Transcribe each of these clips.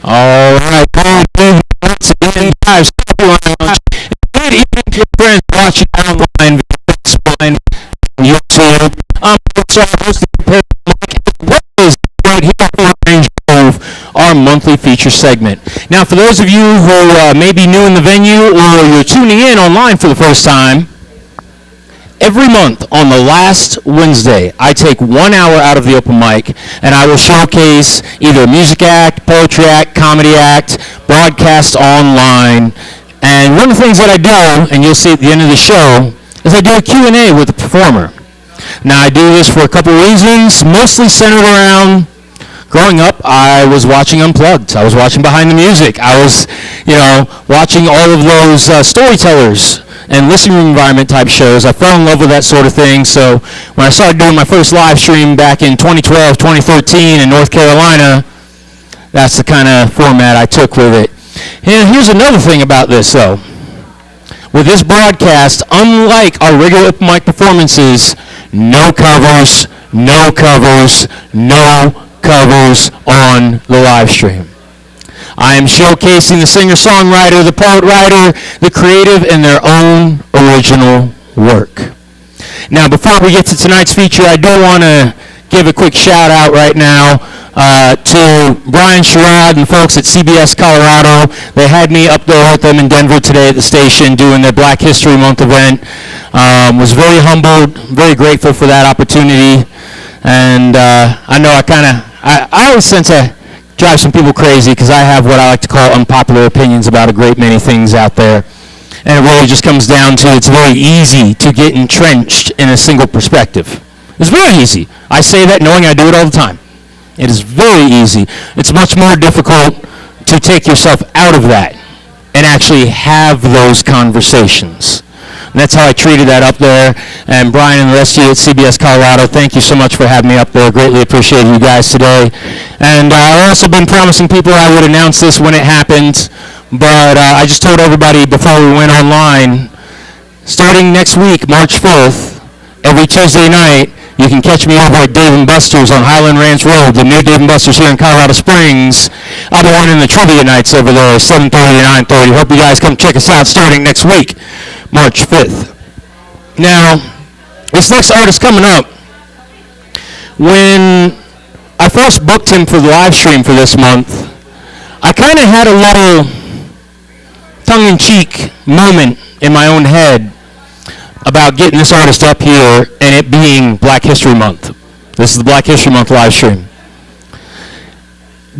All right, good evening once again, guys. Good evening to your friends watching online via Facebook and YouTube. I'm host of the Mike, right here on Range Grove, our monthly feature segment. Now, for those of you who may be new in the venue or you're tuning in online for the first time, every month on the last Wednesday, I take 1 hour out of the open mic and I will showcase either a music act, poetry act, comedy act, broadcast online. And one of the things that I do, and you'll see at the end of the show, is I do a Q&A with the performer. Now, I do this for a couple reasons, mostly centered around growing up. I was watching Unplugged. I was watching Behind the Music. I was, watching all of those storytellers and listening room environment type shows. I fell in love with that sort of thing. So when I started doing my first live stream back in 2012, 2013 in North Carolina, that's the kind of format I took with it. And here's another thing about this, though. With this broadcast, unlike our regular open mic performances, no covers, no covers, no covers on the live stream. I am showcasing the singer-songwriter, the poet-writer, the creative in their own original work. Now, before we get to tonight's feature, I do want to give a quick shout-out right now to Brian Sherrod and the folks at CBS Colorado. They had me up there with them in Denver today at the station doing their Black History Month event. Was very humbled, very grateful for that opportunity. And I know I always sense I drive some people crazy because I have what I like to call unpopular opinions about a great many things out there. And it really just comes down to it's very easy to get entrenched in a single perspective. It's very easy. I say that knowing I do it all the time. It is very easy. It's much more difficult to take yourself out of that and actually have those conversations. And that's how I treated that up there. And Brian and the rest of you at CBS Colorado, thank you so much for having me up there. Greatly appreciate you guys today. And I've also been promising people I would announce this when it happened, but I just told everybody before we went online, starting next week, March 5th, every Tuesday night, you can catch me over at Dave & Buster's on Highland Ranch Road, the new Dave & Buster's here in Colorado Springs. I'll be running the trivia nights over there, 7:30 to 9:30. Hope you guys come check us out starting next week, March 5th. Now, this next artist coming up, when I first booked him for the live stream for this month, I kind of had a little tongue-in-cheek moment in my own head about getting this artist up here and it being Black History Month. This is the Black History Month live stream.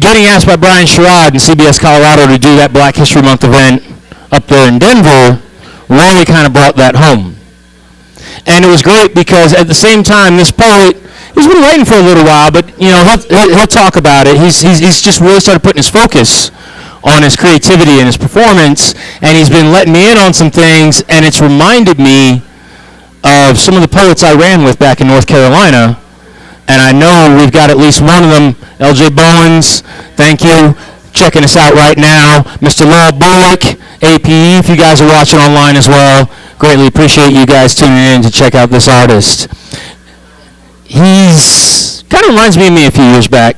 Getting asked by Brian Sherrod and CBS Colorado to do that Black History Month event up there in Denver really kind of brought that home. And it was great because at the same time, this poet, he's been writing for a little while, but you know he'll talk about it. He's just really started putting his focus on his creativity and his performance, and he's been letting me in on some things, and it's reminded me of some of the poets I ran with back in North Carolina, and I know we've got at least one of them, L.J. Bowens, thank you, checking us out right now, Mr. Lowell Bullock, APE, if you guys are watching online as well, greatly appreciate you guys tuning in to check out this artist. He's kind of reminds me of me a few years back,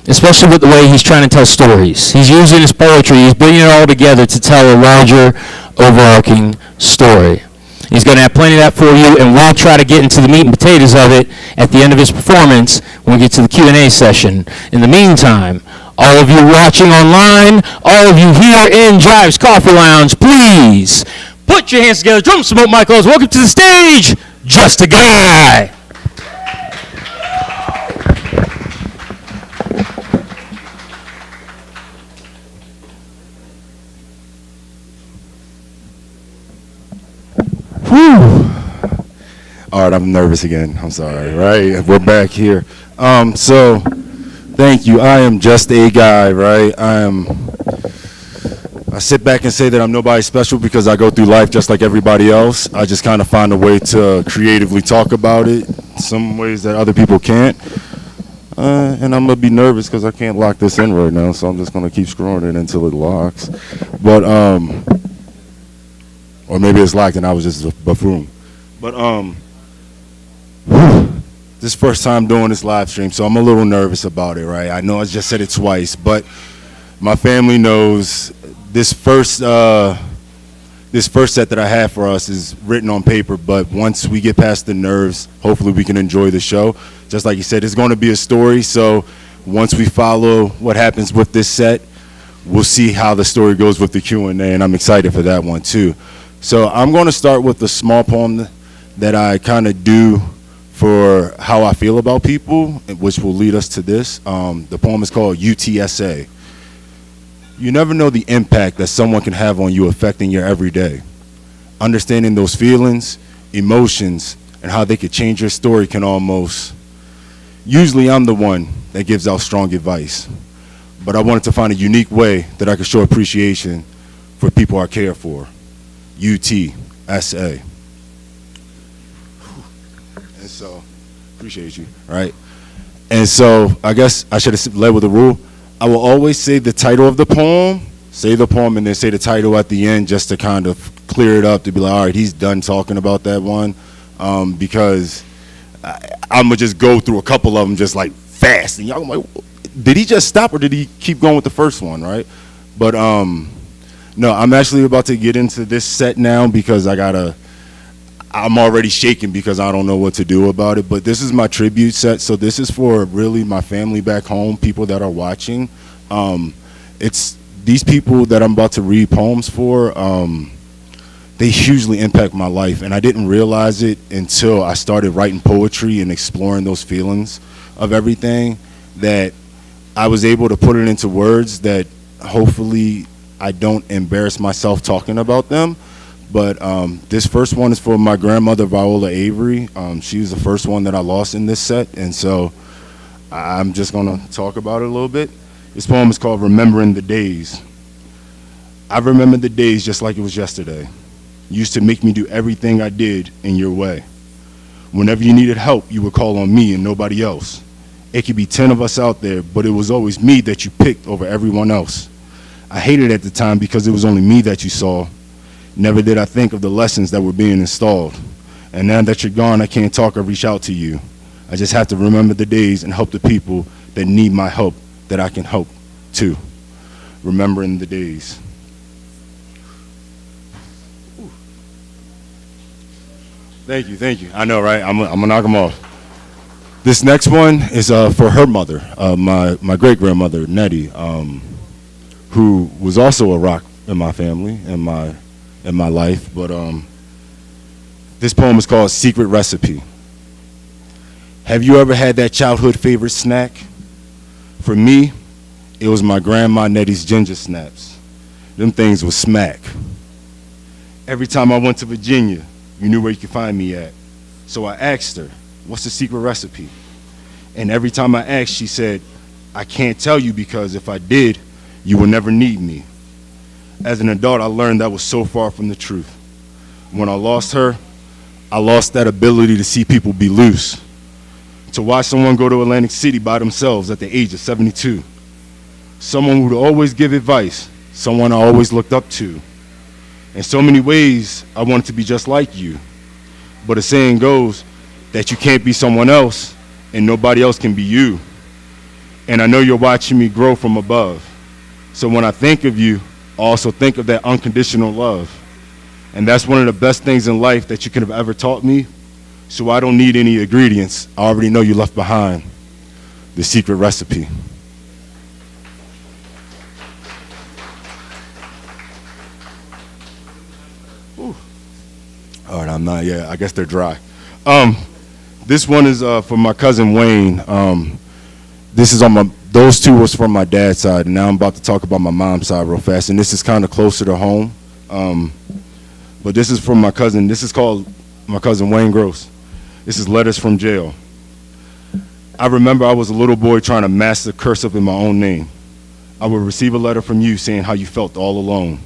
especially with the way he's trying to tell stories. He's using his poetry, he's bringing it all together to tell a larger, overarching story. He's going to have plenty of that for you, and we'll try to get into the meat and potatoes of it at the end of his performance when we get to the Q&A session. In the meantime, all of you watching online, all of you here in Jive's Coffee Lounge, please put your hands together, drum smoke, Michaels. Welcome to the stage, Just a Guy. Whew. All right, I'm nervous again. I'm sorry, right? We're back here. So, thank you. I am just a guy, right? I sit back and say that I'm nobody special because I go through life just like everybody else. I just kind of find a way to creatively talk about it, some ways that other people can't. And I'm going to be nervous because I can't lock this in right now, so I'm just going to keep screwing it until it locks. But, or maybe it's locked and I was just a buffoon. But this is first time doing this live stream, so I'm a little nervous about it, right? I know I just said it twice, but my family knows this first set that I have for us is written on paper, but once we get past the nerves, hopefully we can enjoy the show. Just like you said, it's going to be a story, so once we follow what happens with this set, we'll see how the story goes with the Q&A, and I'm excited for that one too. So I'm going to start with a small poem that I kind of do for how I feel about people, which will lead us to this. The poem is called UTSA. You never know the impact that someone can have on you affecting your everyday. Understanding those feelings, emotions, and how they could change your story can almost... Usually I'm the one that gives out strong advice, but I wanted to find a unique way that I could show appreciation for people I care for. UTSA. And so, appreciate you, right? And so, I guess I should have led with a rule. I will always say the title of the poem, say the poem, and then say the title at the end just to kind of clear it up, to be like, all right, he's done talking about that one, because I'm going to just go through a couple of them just like fast. And y'all like, did he just stop or did he keep going with the first one, right? But no, I'm actually about to get into this set now because I'm already shaking because I don't know what to do about it. But this is my tribute set, so this is for really my family back home, people that are watching. It's these people that I'm about to read poems for. They hugely impact my life, and I didn't realize it until I started writing poetry and exploring those feelings of everything, that I was able to put it into words that hopefully I don't embarrass myself talking about them. But this first one is for my grandmother, Viola Avery. She was the first one that I lost in this set, and so I'm just going to talk about it a little bit. This poem is called Remembering the Days. I remember the days just like it was yesterday. You used to make me do everything I did in your way. Whenever you needed help, you would call on me and nobody else. It could be 10 of us out there, but it was always me that you picked over everyone else. I hated it at the time because it was only me that you saw. Never did I think of the lessons that were being installed. And now that you're gone, I can't talk or reach out to you. I just have to remember the days and help the people that need my help, that I can help too. Remembering the days. Thank you. I know, right? I'm gonna knock them off. This next one is for her mother, my great-grandmother, Nettie, who was also a rock in my family, in my life. But this poem is called Secret Recipe. Have you ever had that childhood favorite snack? For me, it was my grandma Nettie's ginger snaps. Them things was smack. Every time I went to Virginia, you knew where you could find me at. So I asked her, what's the secret recipe? And every time I asked, she said, I can't tell you because if I did, you would never need me. As an adult, I learned that was so far from the truth. When I lost her, I lost that ability to see people be loose. To watch someone go to Atlantic City by themselves at the age of 72. Someone who would always give advice, someone I always looked up to. In so many ways, I wanted to be just like you. But a saying goes that you can't be someone else and nobody else can be you. And I know you're watching me grow from above. So when I think of you, I also think of that unconditional love. And that's one of the best things in life that you could have ever taught me. So I don't need any ingredients. I already know you left behind the secret recipe. All right, I'm not yet. I guess they're dry. This one is for my cousin Wayne. This is on those two was from my dad's side, and now I'm about to talk about my mom's side real fast, and this is kind of closer to home. But this is from my cousin. This is called my cousin Wayne Gross. This is Letters from Jail. I remember I was a little boy trying to master cursive in my own name. I would receive a letter from you saying how you felt all alone.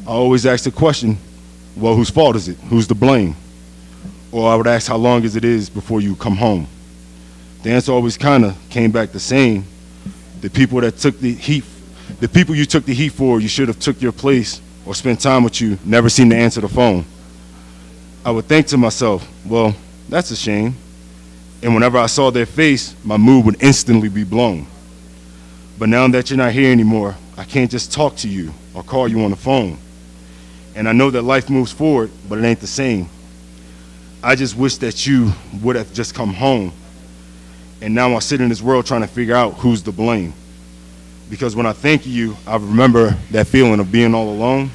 I always asked the question, well, whose fault is it? Who's to blame? Or I would ask how long is it is before you come home. The answer always kind of came back the same. The people that took the heat, the people you took the heat for, you should have took your place or spent time with you, never seemed to answer the phone. I would think to myself, well, that's a shame. And whenever I saw their face, my mood would instantly be blown. But now that you're not here anymore, I can't just talk to you or call you on the phone. And I know that life moves forward, but it ain't the same. I just wish that you would have just come home. And now I sit in this world trying to figure out who's to blame. Because when I think of you, I remember that feeling of being all alone.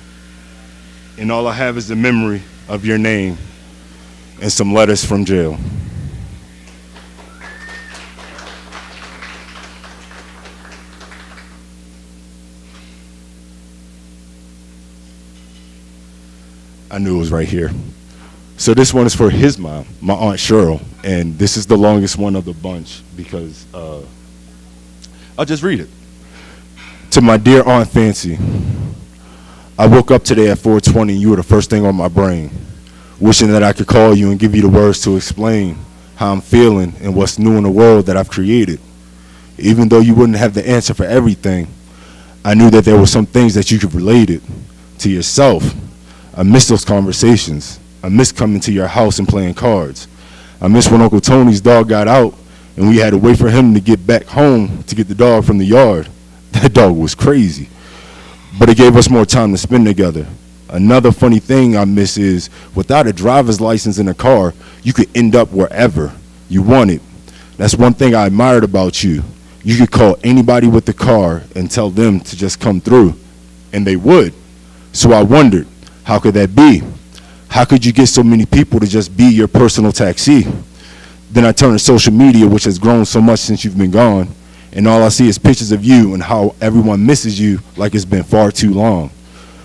And all I have is the memory of your name and some letters from jail. I knew it was right here. So this one is for his mom, my Aunt Cheryl, and this is the longest one of the bunch because I'll just read it. To my dear Aunt Fancy, I woke up today at 4:20 and you were the first thing on my brain, wishing that I could call you and give you the words to explain how I'm feeling and what's new in the world that I've created. Even though you wouldn't have the answer for everything, I knew that there were some things that you could relate it to yourself. I miss those conversations. I miss coming to your house and playing cards. I miss when Uncle Tony's dog got out and we had to wait for him to get back home to get the dog from the yard. That dog was crazy. But it gave us more time to spend together. Another funny thing I miss is without a driver's license in a car, you could end up wherever you wanted. That's one thing I admired about you. You could call anybody with the car and tell them to just come through, and they would. So I wondered, how could that be? How could you get so many people to just be your personal taxi? Then I turned to social media, which has grown so much since you've been gone, and all I see is pictures of you and how everyone misses you like it's been far too long,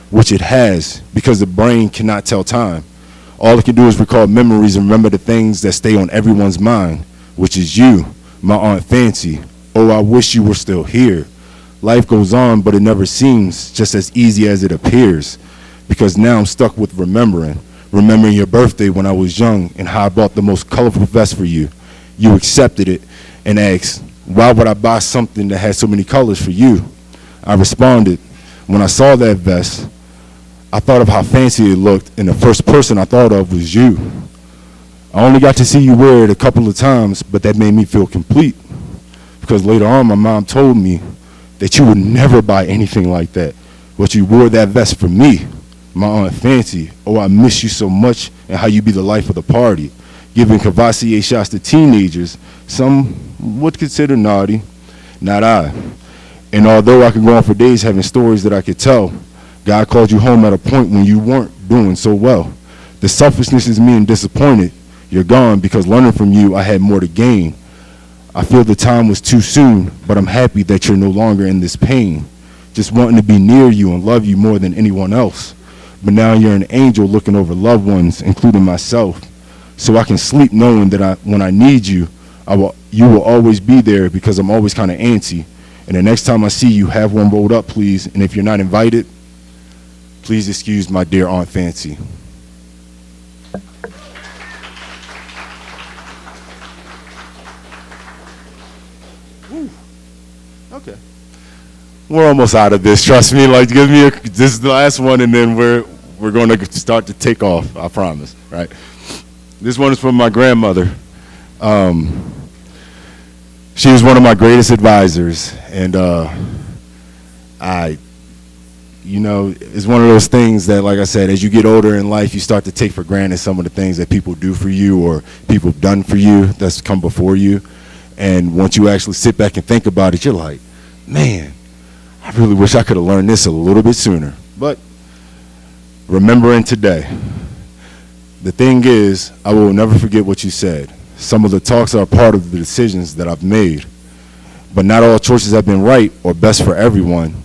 which it has, because the brain cannot tell time. All it can do is recall memories and remember the things that stay on everyone's mind, which is you, my Aunt Fancy. Oh, I wish you were still here. Life goes on, but it never seems just as easy as it appears, because now I'm stuck with remembering your birthday when I was young and how I bought the most colorful vest for you. You accepted it and asked, why would I buy something that had so many colors for you? I responded, when I saw that vest, I thought of how fancy it looked, and the first person I thought of was you. I only got to see you wear it a couple of times, but that made me feel complete, because later on my mom told me that you would never buy anything like that, but you wore that vest for me, my Aunt Fancy. Oh, I miss you so much, and how you be the life of the party, giving Cavassier shots to teenagers. Some would consider naughty, not I. And although I could go on for days having stories that I could tell, God called you home at a point when you weren't doing so well. The selfishness is me and disappointed. You're gone because learning from you, I had more to gain. I feel the time was too soon, but I'm happy that you're no longer in this pain. Just wanting to be near you and love you more than anyone else. But now you're an angel looking over loved ones, including myself. So I can sleep knowing that when I need you, you will always be there, because I'm always kind of antsy. And the next time I see you, have one rolled up, please. And if you're not invited, please excuse my dear Aunt Fancy. Woo. Okay. We're almost out of this. Trust me. Like, this is the last one, and then we're going to start to take off. I promise. Right. This one is from my grandmother. She was one of my greatest advisors, and it's one of those things that, like I said, as you get older in life, you start to take for granted some of the things that people do for you or people have done for you that's come before you. And once you actually sit back and think about it, you're like, man, I really wish I could have learned this a little bit sooner. But remembering today, the thing is, I will never forget what you said. Some of the talks are a part of the decisions that I've made. But not all choices have been right or best for everyone.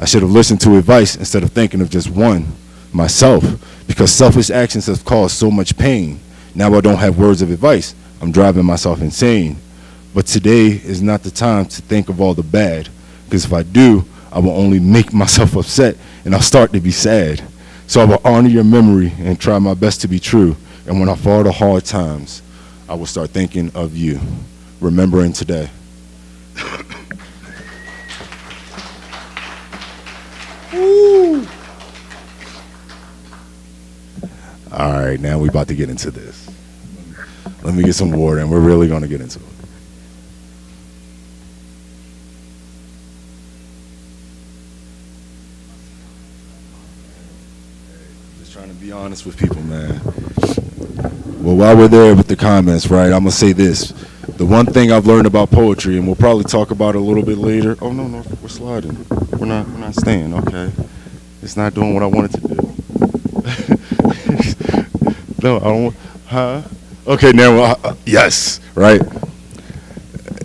I should have listened to advice instead of thinking of just one, myself, because selfish actions have caused so much pain. Now I don't have words of advice. I'm driving myself insane. But today is not the time to think of all the bad, because if I do, I will only make myself upset and I'll start to be sad. So I will honor your memory and try my best to be true. And when I fall to hard times, I will start thinking of you, remembering today. Woo. All right, now we're about to get into this. Let me get some water, and we're really going to get into it. Just trying to be honest with people, man. Well, while we're there with the comments, right, I'm going to say this. The one thing I've learned about poetry, and we'll probably talk about it a little bit later. Oh, no, we're sliding. We're not staying, okay. It's not doing what I want it to do. No, I don't, huh? Okay, now, yes, right.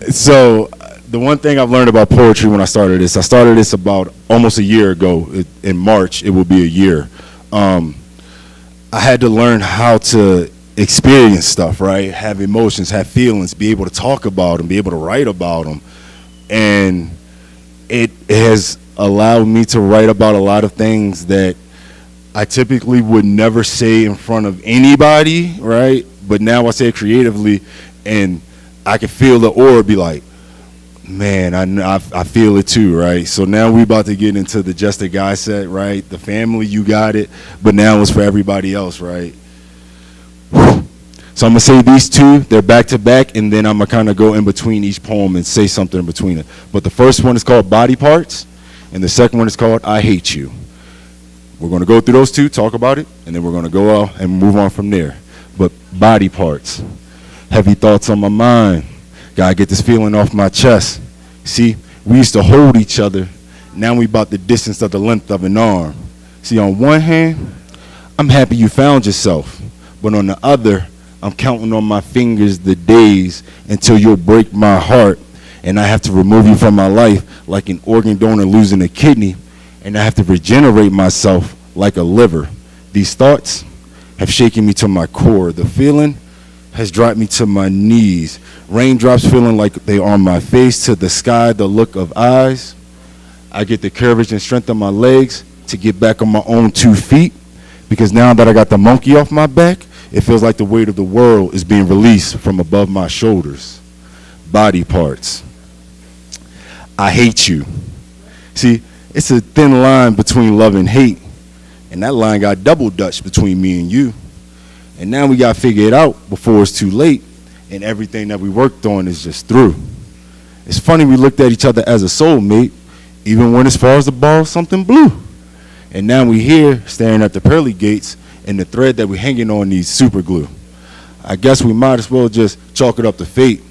So the one thing I've learned about poetry when I started this about almost a year ago. In March, it will be a year. I had to learn how to experience stuff, right? Have emotions, have feelings, be able to talk about them, be able to write about them. And it has allowed me to write about a lot of things that I typically would never say in front of anybody, right? But now I say it creatively, and I can feel the aura be like, man, I feel it too, right? So now we about to get into the Just a Guy set, right? The family, you got it, but now it's for everybody else, right? So I'm going to say these two, they're back to back, and then I'm going to kind of go in between each poem and say something in between it. But the first one is called Body Parts, and the second one is called I Hate You. We're going to go through those two, talk about it, and then we're going to go out and move on from there. But body parts, heavy thoughts on my mind. Gotta get this feeling off my chest. See, we used to hold each other. Now we about the distance of the length of an arm. See, on one hand, I'm happy you found yourself. But on the other, I'm counting on my fingers the days until you'll break my heart and I have to remove you from my life like an organ donor losing a kidney, and I have to regenerate myself like a liver. These thoughts have shaken me to my core. The feeling has dropped me to my knees. Raindrops feeling like they are on my face, to the sky, the look of eyes. I get the courage and strength of my legs to get back on my own 2 feet, because now that I got the monkey off my back, it feels like the weight of the world is being released from above my shoulders. Body parts. I hate you. See, it's a thin line between love and hate, and that line got double dutched between me and you. And now we got to figure it out before it's too late, and everything that we worked on is just through. It's funny we looked at each other as a soulmate, even went as far as to borrow something blue. And now we here staring at the pearly gates, and the thread that we're hanging on needs super glue. I guess we might as well just chalk it up to fate,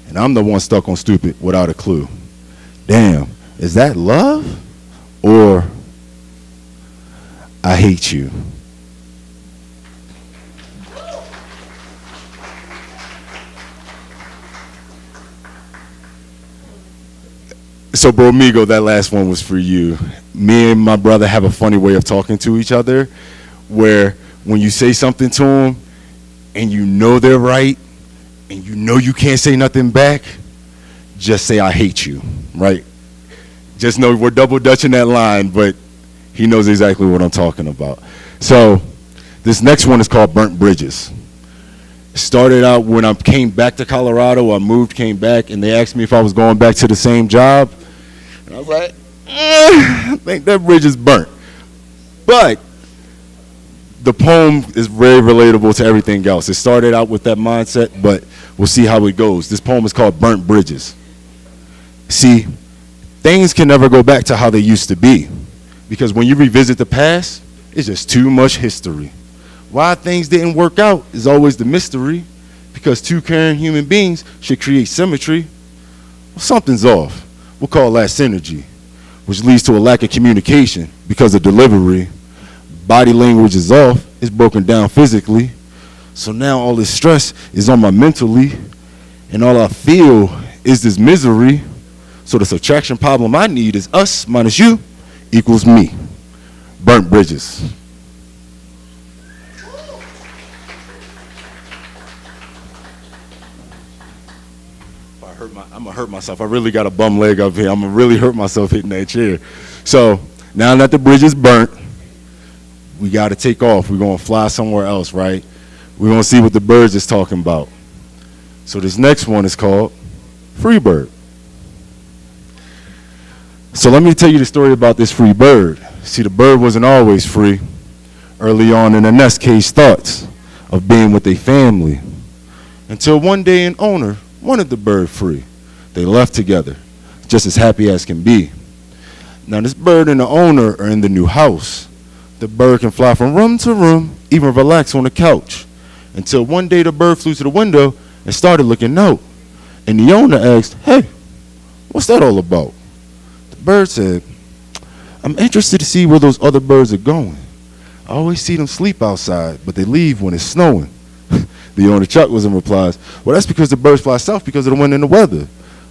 and I'm the one stuck on stupid without a clue. Damn, is that love? Or I hate you? So, Bro Migo, that last one was for you. Me and my brother have a funny way of talking to each other, where when you say something to them and you know they're right and you know you can't say nothing back, just say I hate you, right? Just know we're double dutching that line, but he knows exactly what I'm talking about. So this next one is called Burnt Bridges. Started out when I came back to Colorado. I moved, came back, and they asked me if I was going back to the same job. And I was like, I think that bridge is burnt. But the poem is very relatable to everything else. It started out with that mindset, but we'll see how it goes. This poem is called Burnt Bridges. See, things can never go back to how they used to be, because when you revisit the past, it's just too much history. Why things didn't work out is always the mystery, because two caring human beings should create symmetry. Well, something's off. We'll call that synergy, which leads to a lack of communication because of delivery. Body language is off, it's broken down physically. So now all this stress is on my mentally, and all I feel is this misery. So the subtraction problem I need is us minus you equals me. Burnt bridges. I'm gonna hurt myself. I really got a bum leg up here. I'm gonna really hurt myself hitting that chair. So now that the bridge is burnt, we gotta take off. We're gonna fly somewhere else, right? We're gonna see what the birds is talking about. So this next one is called Free Bird. So let me tell you the story about this free bird. See, the bird wasn't always free. Early on in the nest cage thoughts of being with a family, until one day an owner wanted the bird free. They left together, just as happy as can be. Now this bird and the owner are in the new house. The bird can fly from room to room, even relax on the couch. Until one day the bird flew to the window and started looking out. And the owner asked, "Hey, what's that all about?" The bird said, "I'm interested to see where those other birds are going. I always see them sleep outside, but they leave when it's snowing." The owner chuckles and replies, "Well, that's because the birds fly south because of the wind and the weather.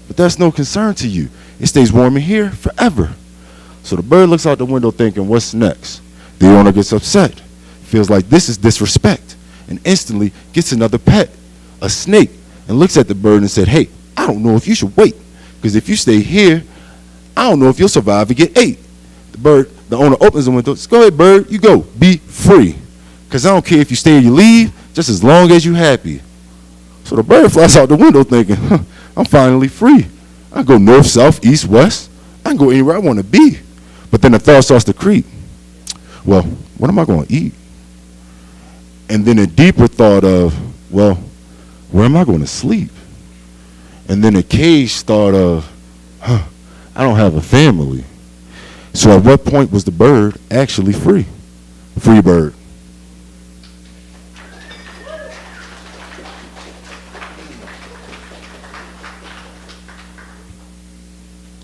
But that's no concern to you. It stays warm in here forever." So the bird looks out the window thinking, what's next? The owner gets upset, feels like this is disrespect, and instantly gets another pet, a snake, and looks at the bird and said, "Hey, I don't know if you should wait, because if you stay here, I don't know if you'll survive and get ate." The owner opens the window, says, "Go ahead, bird, you go, be free. Because I don't care if you stay or you leave, just as long as you're happy." So the bird flies out the window thinking, I'm finally free. I can go north, south, east, west. I can go anywhere I want to be. But then the thought starts to creep. Well, what am I going to eat? And then a deeper thought of, well, where am I going to sleep? And then a cage thought of, I don't have a family. So at what point was the bird actually free? Free bird.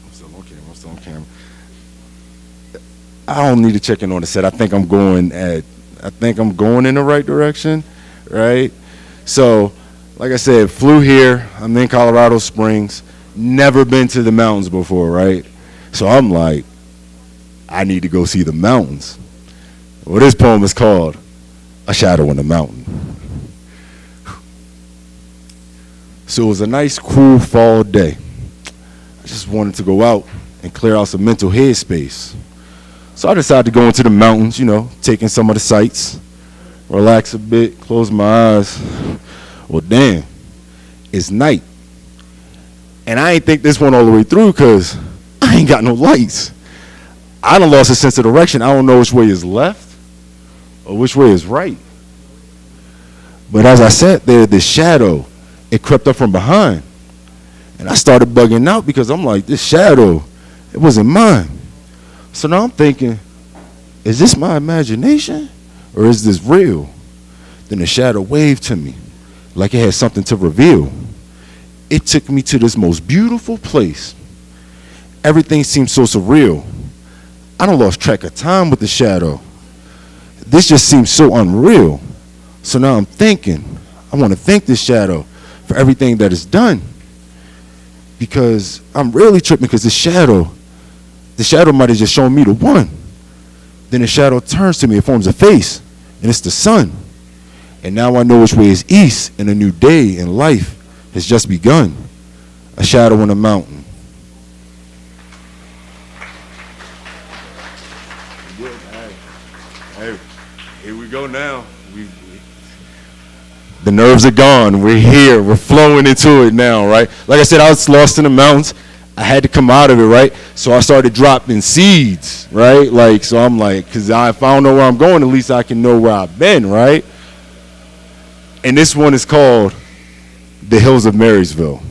I'm still on camera. I don't need to check in on the set. I think I'm going in the right direction, right? So, like I said, flew here. I'm in Colorado Springs. Never been to the mountains before, right? So I'm like, I need to go see the mountains. Well, this poem is called A Shadow in the Mountain. So it was a nice, cool fall day. I just wanted to go out and clear out some mental headspace. So I decided to go into the mountains, taking some of the sights, relax a bit, close my eyes. Well, damn, it's night. And I ain't think this one all the way through because I ain't got no lights. I done lost a sense of direction. I don't know which way is left or which way is right. But as I sat there, this shadow, it crept up from behind. And I started bugging out because I'm like, this shadow, it wasn't mine. So now I'm thinking, is this my imagination or is this real? Then the shadow waved to me like it had something to reveal. It took me to this most beautiful place. Everything seemed so surreal. I done lost track of time with the shadow. This just seems so unreal. So now I'm thinking, I want to thank this shadow for everything that it's done. Because I'm really tripping because the shadow might have just shown me the one. Then the shadow turns to me, it forms a face, and it's the sun. And now I know which way is east, and a new day in life has just begun. A shadow in a mountain. Hey, here we go now. The nerves are gone. We're here. We're flowing into it now, right? Like I said, I was lost in the mountains. I had to come out of it, right? So I started dropping seeds, right? So I'm like, because if I don't know where I'm going, at least I can know where I've been, right? And this one is called The Hills of Marysville.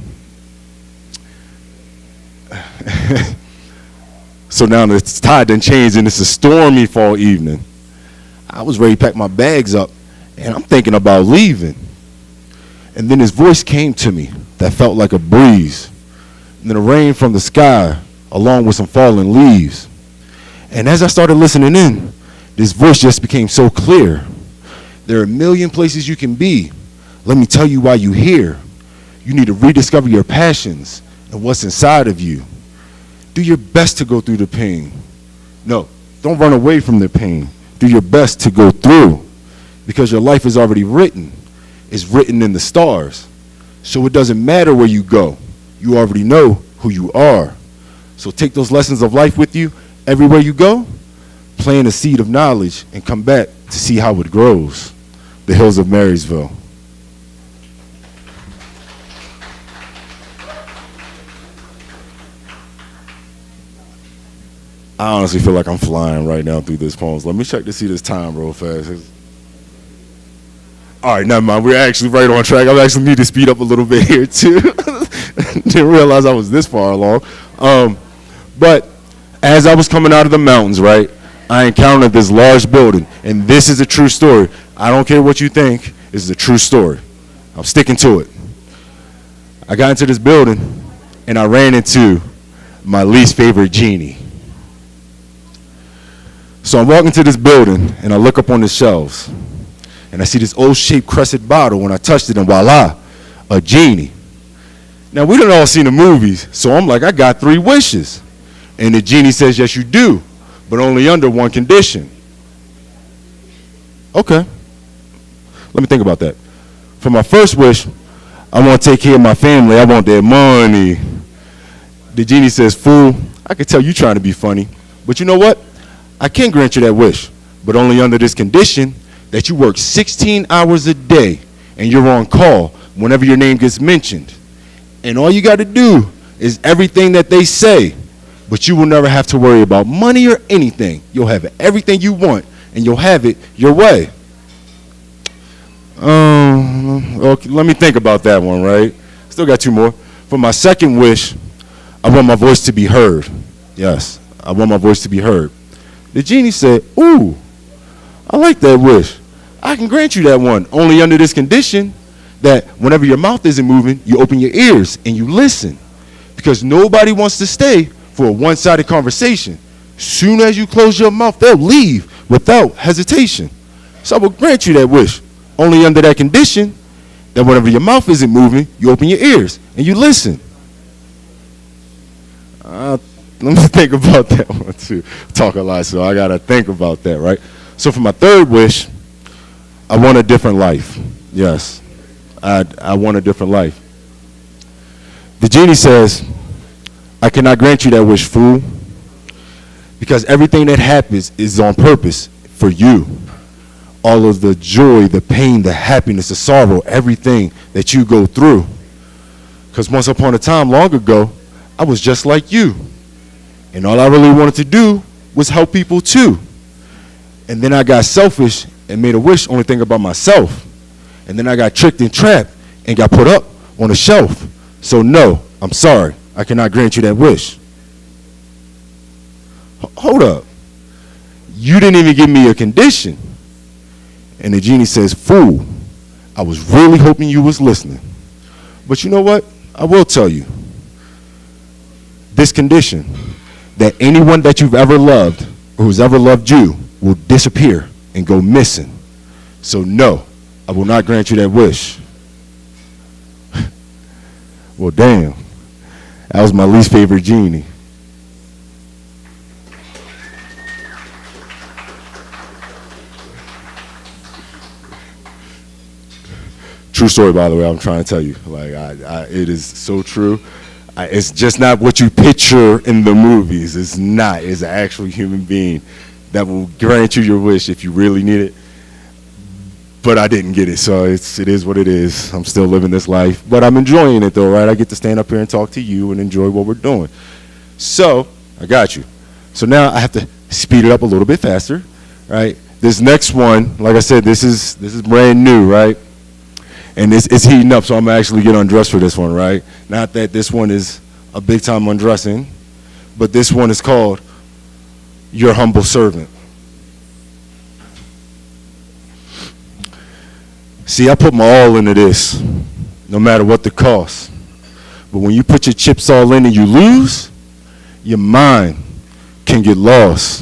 So now the tide done changed and it's a stormy fall evening. I was ready to pack my bags up and I'm thinking about leaving. And then his voice came to me that felt like a breeze. And then the rain from the sky along with some falling leaves. And as I started listening in, this voice just became so clear. There are a million places you can be. Let me tell you why you're here. You need to rediscover your passions and what's inside of you. Do your best to go through the pain. No, don't run away from the pain. Do your best to go through because your life is already written. It's written in the stars. So it doesn't matter where you go. You already know who you are. So take those lessons of life with you everywhere you go. Plant a seed of knowledge and come back to see how it grows. The Hills of Marysville. I honestly feel like I'm flying right now through this poem. Let me check to see this time real fast. All right, never mind. We're actually right on track. I actually need to speed up a little bit here too. Didn't realize I was this far along. But as I was coming out of the mountains, right, I encountered this large building, and this is a true story. I don't care what you think. This is a true story. I'm sticking to it. I got into this building, and I ran into my least favorite genie. So I'm walking to this building, and I look up on the shelves, and I see this old-shaped crescent bottle. When I touched it, and voila, a genie. Now, we done all seen the movies, so I'm like, I got 3 wishes. And the genie says, yes, you do, but only under one condition. Okay. Let me think about that. For my first wish, I want to take care of my family. I want their money. The genie says, fool, I can tell you trying to be funny, but you know what? I can grant you that wish, but only under this condition that you work 16 hours a day and you're on call whenever your name gets mentioned. And all you got to do is everything that they say, but you will never have to worry about money or anything. You'll have everything you want, and you'll have it your way. Okay, let me think about that one, right? Still got two more. For my second wish, I want my voice to be heard. Yes, I want my voice to be heard. The genie said, ooh, I like that wish. I can grant you that one, only under this condition that whenever your mouth isn't moving, you open your ears and you listen. Because nobody wants to stay for a one-sided conversation. Soon as you close your mouth, they'll leave without hesitation. So I will grant you that wish, only under that condition that whenever your mouth isn't moving, you open your ears and you listen. Let me think about that one too. Talk a lot, so I gotta think about that, right? So for my third wish, I want a different life. Yes, I want a different life. The genie says, I cannot grant you that wish, fool, because everything that happens is on purpose for you. All of the joy, the pain, the happiness, the sorrow, everything that you go through. Because once upon a time, long ago, I was just like you. And all I really wanted to do was help people too. And then I got selfish and made a wish only think about myself. And then I got tricked and trapped and got put up on a shelf. So no, I'm sorry. I cannot grant you that wish. Hold up. You didn't even give me a condition. And the genie says, fool, I was really hoping you was listening. But you know what? I will tell you. This condition, that anyone that you've ever loved or who's ever loved you will disappear and go missing. So no, I will not grant you that wish. Well, damn. That was my least favorite genie. True story, by the way, I'm trying to tell you. Like, it is so true. It's just not what you picture in the movies. It's not. It's an actual human being that will grant you your wish if you really need it. But I didn't get it, so it is what it is. I'm still living this life, but I'm enjoying it though, right? I get to stand up here and talk to you and enjoy what we're doing. So I got you. So now I have to speed it up a little bit faster, right? This next one, like I said, this is brand new, right? And it's heating up, so I'm gonna actually get undressed for this one, right? Not that this one is a big time undressing, but this one is called Your Humble Servant. See, I put my all into this, no matter what the cost. But when you put your chips all in and you lose, your mind can get lost.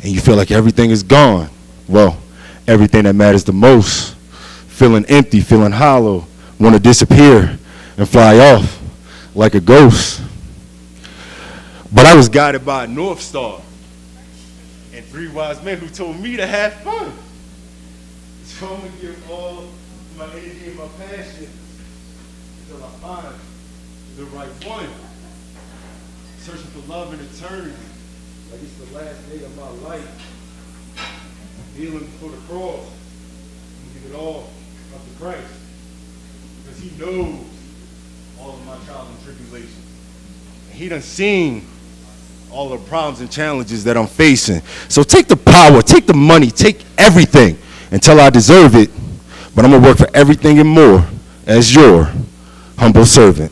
And you feel like everything is gone. Well, everything that matters the most, feeling empty, feeling hollow, want to disappear and fly off like a ghost. But I was guided by a North Star and three wise men who told me to have fun. So I'm going to give all my energy and my passion until I find the right one. Searching for love and eternity, like it's the last day of my life. Kneeling before the cross and give it all up to Christ. Because he knows all of my trials and tribulations. And he done seen all the problems and challenges that I'm facing. So take the power, take the money, take everything until I deserve it. But I'm going to work for everything and more as your humble servant.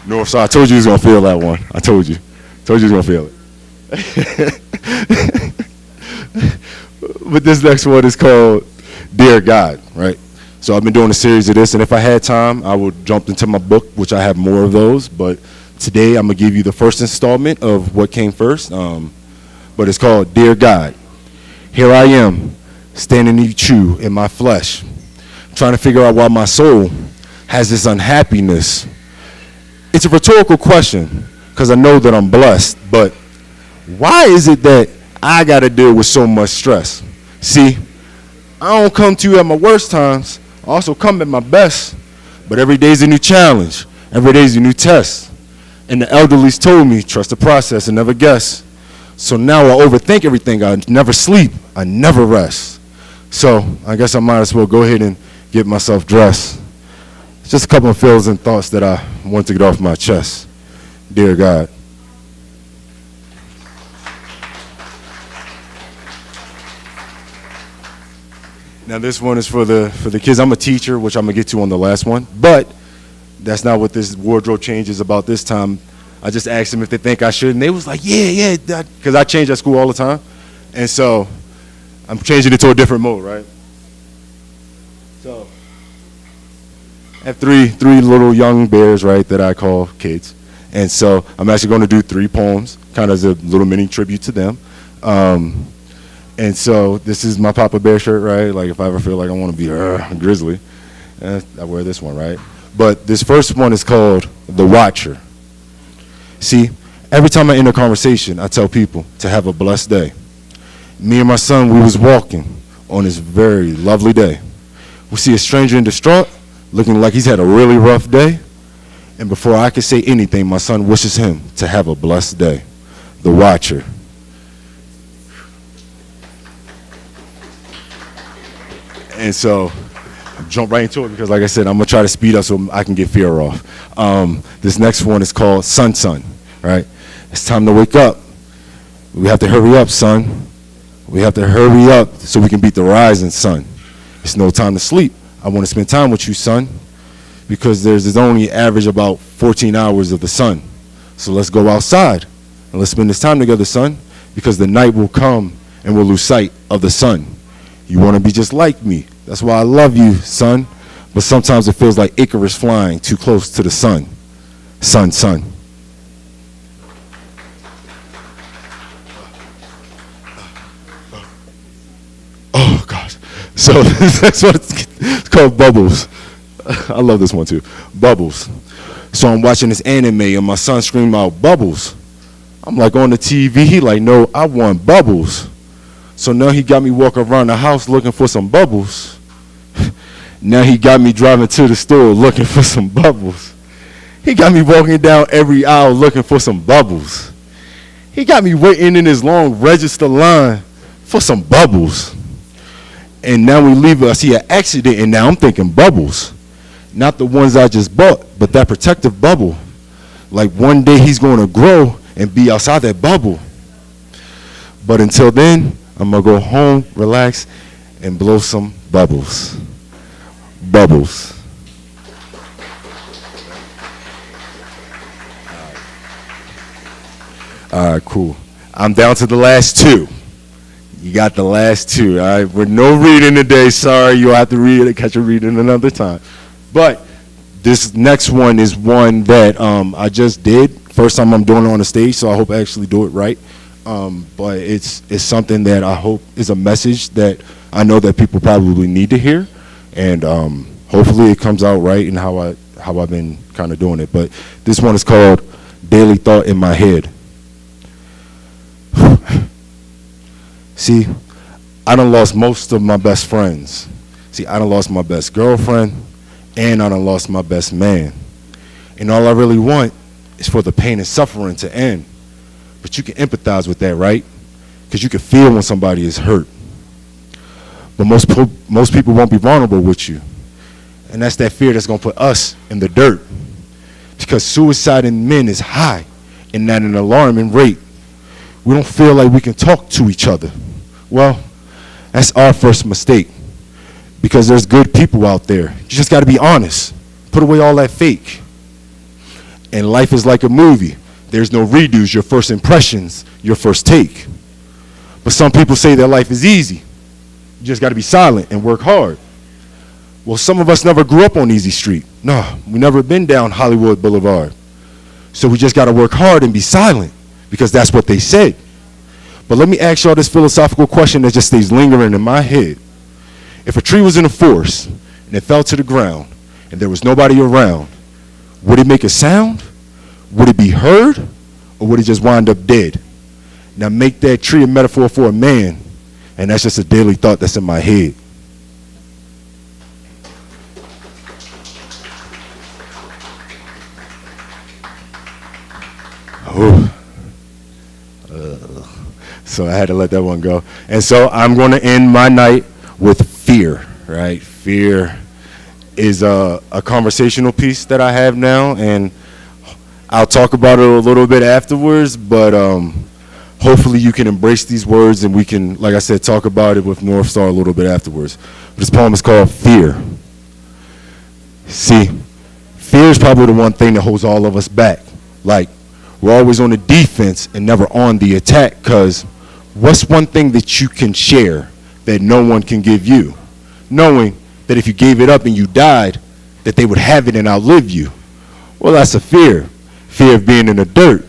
North Side, I told you he was going to feel that one. I told you. Told you he was going to feel it. But this next one is called Dear God, right? So I've been doing a series of this, and if I had time, I would jump into my book, which I have more of those. But today I'm going to give you the first installment of what came first. But it's called Dear God. Here I am, standing each you in my flesh, trying to figure out why my soul has this unhappiness. It's a rhetorical question, because I know that I'm blessed, but why is it that I got to deal with so much stress? See, I don't come to you at my worst times. I also come at my best, but every day is a new challenge. Every day is a new test. And the elderly's told me, trust the process and never guess. So now I overthink everything. I never sleep. I never rest. So I guess I might as well go ahead and get myself dressed. It's just a couple of feelings and thoughts that I want to get off my chest. Dear God. Now this one is for the kids. I'm a teacher, which I'm gonna get to on the last one, but that's not what this wardrobe change is about this time. I just asked them if they think I should, and they was like, yeah, because I change at school all the time, and so I'm changing it to a different mode, right? So I have three little young bears, right, that I call kids, and so I'm actually going to do 3 poems, kind of as a little mini tribute to them. And so this is my Papa Bear shirt, right? Like if I ever feel like I want to be a grizzly, I wear this one, right? But this first one is called The Watcher. See, every time I end a conversation, I tell people to have a blessed day. Me and my son, we was walking on this very lovely day. We see a stranger in distraught, looking like he's had a really rough day. And before I could say anything, my son wishes him to have a blessed day. The Watcher. And so jump right into it because, like I said, I'm going to try to speed up so I can get fear off. This next one is called Sun, right? It's time to wake up. We have to hurry up, son. We have to hurry up so we can beat the rising sun. It's no time to sleep. I want to spend time with you, son, because there's only average about 14 hours of the sun. So let's go outside and let's spend this time together, son, because the night will come and we'll lose sight of the sun. You want to be just like me. That's why I love you, son. But sometimes it feels like Icarus flying too close to the sun. Sun. Oh, gosh. So this next one is called Bubbles. I love this one, too. Bubbles. So I'm watching this anime, and my son screamed out, Bubbles. I'm like on the TV. He like, no, I want Bubbles. So now he got me walking around the house looking for some bubbles. Now he got me driving to the store looking for some bubbles. He got me walking down every aisle looking for some bubbles. He got me waiting in his long register line for some bubbles. And now we leave, I see an accident, and now I'm thinking bubbles. Not the ones I just bought, but that protective bubble. Like one day he's going to grow and be outside that bubble. But until then, I'm going to go home, relax, and blow some bubbles. Bubbles. All right, cool. I'm down to the last 2. You got the last 2, all right? With no reading today, sorry. You'll have to read it, catch a reading another time. But this next one is one that I just did. First time I'm doing it on the stage, so I hope I actually do it right. But it's something that I hope is a message that I know that people probably need to hear, and hopefully it comes out right in how I've been kind of doing it. But this one is called Daily Thought in My Head. See, I done lost most of my best friends. See, I done lost my best girlfriend, and I done lost my best man. And all I really want is for the pain and suffering to end. But you can empathize with that, right? Because you can feel when somebody is hurt. But most people won't be vulnerable with you. And that's that fear that's going to put us in the dirt. Because suicide in men is high and at an alarming rate. We don't feel like we can talk to each other. Well, that's our first mistake. Because there's good people out there. You just got to be honest. Put away all that fake. And life is like a movie. There's no redos, your first impressions, your first take. But some people say their life is easy. You just got to be silent and work hard. Well, some of us never grew up on Easy Street. No, we never been down Hollywood Boulevard. So we just got to work hard and be silent because that's what they said. But let me ask y'all this philosophical question that just stays lingering in my head. If a tree was in a forest and it fell to the ground and there was nobody around, would it make a sound? Would it be heard, or would it just wind up dead? Now make that tree a metaphor for a man, and that's just a daily thought that's in my head. So I had to let that one go. And so I'm going to end my night with fear, right? Fear is a conversational piece that I have now, and I'll talk about it a little bit afterwards, but hopefully you can embrace these words and we can, like I said, talk about it with North Star a little bit afterwards. But this poem is called Fear. See, fear is probably the one thing that holds all of us back. Like, we're always on the defense and never on the attack, because what's one thing that you can share that no one can give you? Knowing that if you gave it up and you died, that they would have it and outlive you. Well, that's a fear. Fear of being in the dirt.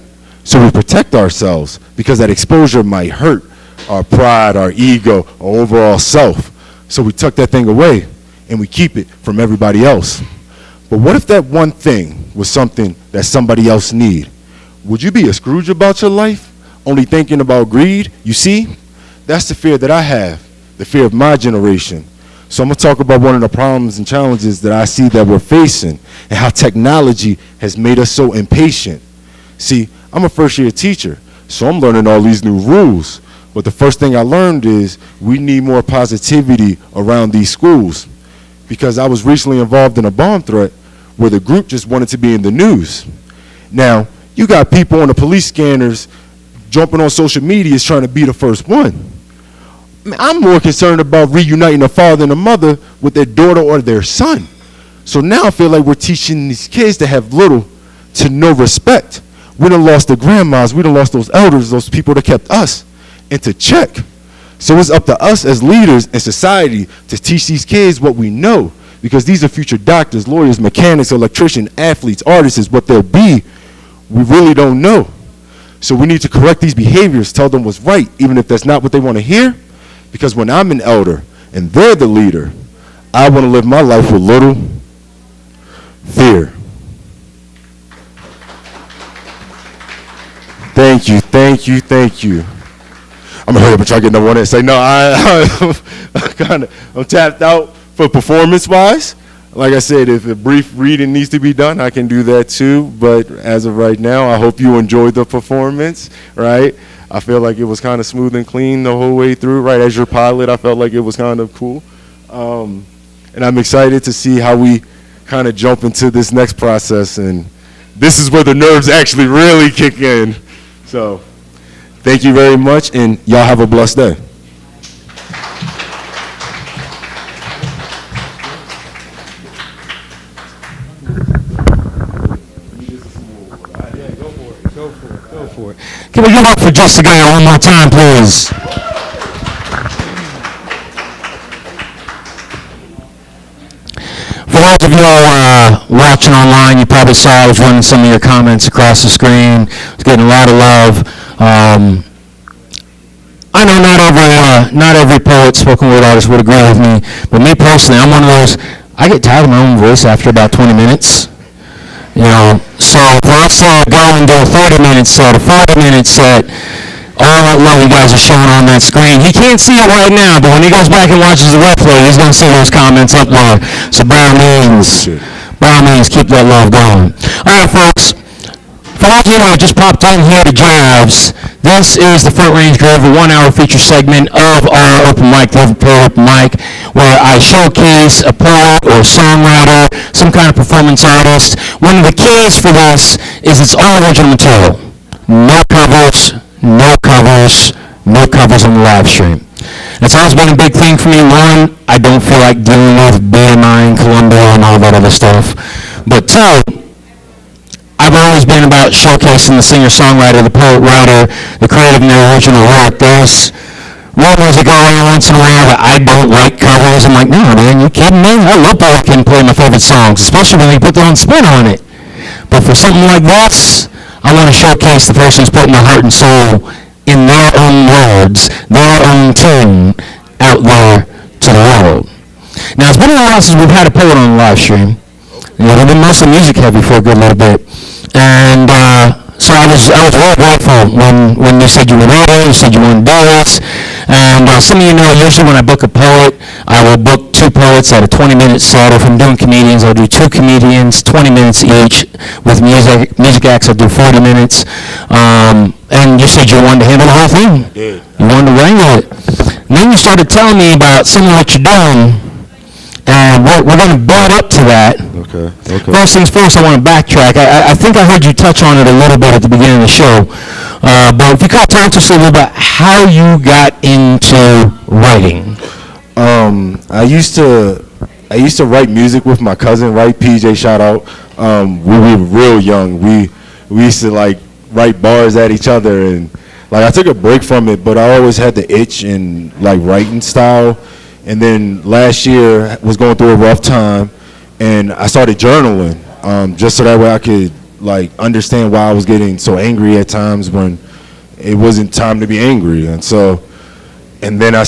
So we protect ourselves because that exposure might hurt our pride, our ego, our overall self. So we tuck that thing away and we keep it from everybody else. But what if that one thing was something that somebody else need? Would you be a Scrooge about your life, only thinking about greed? You see, that's the fear that I have, the fear of my generation. So I'm going to talk about one of the problems and challenges that I see that we're facing and how technology has made us so impatient. See, I'm a first-year teacher, so I'm learning all these new rules. But the first thing I learned is we need more positivity around these schools, because I was recently involved in a bomb threat where the group just wanted to be in the news. Now, you got people on the police scanners jumping on social media trying to be the first one. I'm more concerned about reuniting a father and a mother with their daughter or their son. So now I feel like we're teaching these kids to have little to no respect. We done lost the grandmas, we done lost those elders, those people that kept us into check. So it's up to us as leaders in society to teach these kids what we know, because these are future doctors, lawyers, mechanics, electricians, athletes, artists. What they'll be, we really don't know. So we need to correct these behaviors, tell them what's right, even if that's not what they want to hear. Because when I'm an elder and they're the leader, I want to live my life with little fear. Thank you, thank you, thank you. I'm gonna hurry up and try to get number one and say, no, I'm tapped out for performance-wise. Like I said, if a brief reading needs to be done, I can do that too. But as of right now, I hope you enjoyed the performance, right? I feel like it was kind of smooth and clean the whole way through, right? As your pilot, I felt like it was kind of cool. And I'm excited to see how we kind of jump into this next process. And this is where the nerves actually really kick in. So thank you very much, and y'all have a blessed day. Can we give up for Just a Guy one more time, please? For those of you watching online, you probably saw I was running some of your comments across the screen. I was getting a lot of love. I know not every poet, spoken word artist would agree with me, but me personally, I'm one of those, I get tired of my own voice after about 20 minutes. You know, so for us to go and do a 30-minute set, a 40-minute set, all that love you guys are showing on that screen. He can't see it right now, but when he goes back and watches the replay, he's going to see those comments up there. So by all means, keep that love going. All right, folks. For those of you who just popped in here to Jives, this is the Front Range Groove, a 1-hour feature segment of our open mic, the Liverpool Open Mic, where I showcase a poet or songwriter, some kind of performance artist. One of the keys for this is it's all original material. No covers, no covers, no covers on the live stream. That's always been a big thing for me. One, I don't feel like dealing with BMI and Columbia and all that other stuff. But two, I've always been about showcasing the singer-songwriter, the poet-writer, the creative in their original work. There's rumors that go around once in a while that I don't like covers. I'm like, no, man, you kidding me? I love people who can play my favorite songs, especially when they put their own spin on it. But for something like this, I want to showcase the person who's putting their heart and soul in their own words, their own tune out there to the world. Now, it's been a while since we've had a poet on the live stream. You know, we've been mostly music heavy for a good little bit. And so I was really grateful when you said you were ready, you said you wanted to do this. And some of you know, usually when I book a poet, I will book 2 poets at a 20-minute set. If I'm doing comedians, I'll do 2 comedians, 20 minutes each. With music acts, I'll do 40 minutes. And you said you wanted to handle the whole thing. Yeah. You wanted to wrangle it. And then you started telling me about some of what you're doing. And we're going to build up to that. Okay. First things first, I want to backtrack. I think I heard you touch on it a little bit at the beginning of the show. But if you could talk to us a little about how you got into writing. I used to write music with my cousin, right? PJ, shout out. When we were real young, we used to like write bars at each other, and like I took a break from it, but I always had the itch in like writing style. And then last year was going through a rough time, and I started journaling, just so that way I could like understand why I was getting so angry at times when it wasn't time to be angry. And then I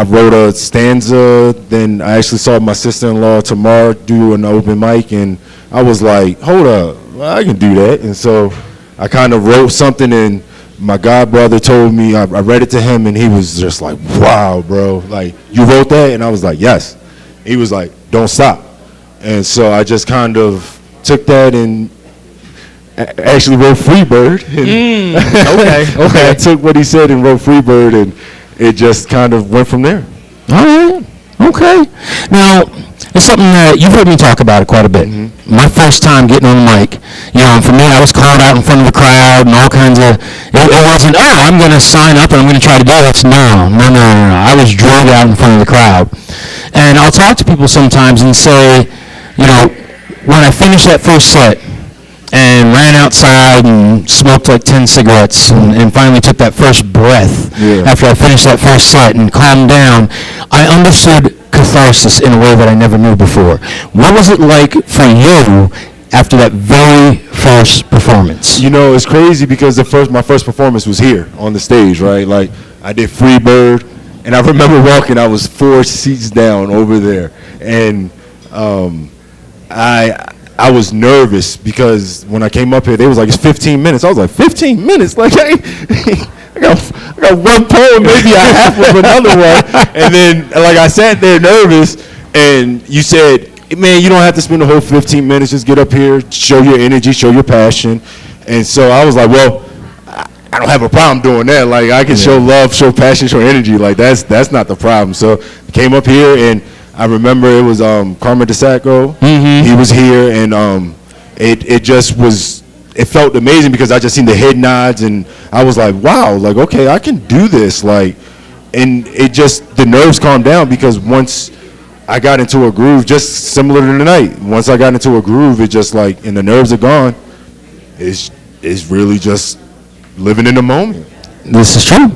wrote a stanza. Then I actually saw my sister-in-law Tamar do an open mic, and I was like, hold up, I can do that. And so I kind of wrote something, and my god brother told me, I read it to him, and he was just like, wow, bro, like, you wrote that? And I was like, yes. He was like, don't stop. And so I just kind of took that and actually wrote Freebird. Okay. I took what he said and wrote Freebird, and it just kind of went from there. All right. Okay. Now, it's something that you've heard me talk about it quite a bit. My first time getting on the mic, for me, I was called out in front of the crowd and all kinds of. It wasn't, I'm going to sign up and I'm going to try to do this. No. I was dragged out in front of the crowd, and I'll talk to people sometimes and say, when I finished that first set and ran outside and smoked like 10 cigarettes and finally took that first breath after I finished that first set and calmed down, I understood catharsis in a way that I never knew before. What was it like for you after that very first performance? It's crazy because my first performance was here on the stage, right? Like, I did Freebird, and I remember walking, I was 4 seats down over there, and I was nervous because when I came up here, they was like, it's 15 minutes. I was like, 15 minutes? Like, I got one poem, maybe I have with another one. And then, like, I sat there nervous, and you said, man, you don't have to spend the whole 15 minutes. Just get up here, show your energy, show your passion. And so I was like, well, I don't have a problem doing that. Like, I can show love, show passion, show energy. Like, that's not the problem. So I came up here, and I remember it was Carmen DeSacco. He was here, and it just was. It felt amazing because I just seen the head nods, and I was like, wow, like, okay, I can do this. Like, and it just, the nerves calmed down because once I got into a groove, just similar to tonight. Once I got into a groove, it just like, and the nerves are gone. It's really just living in the moment. This is true.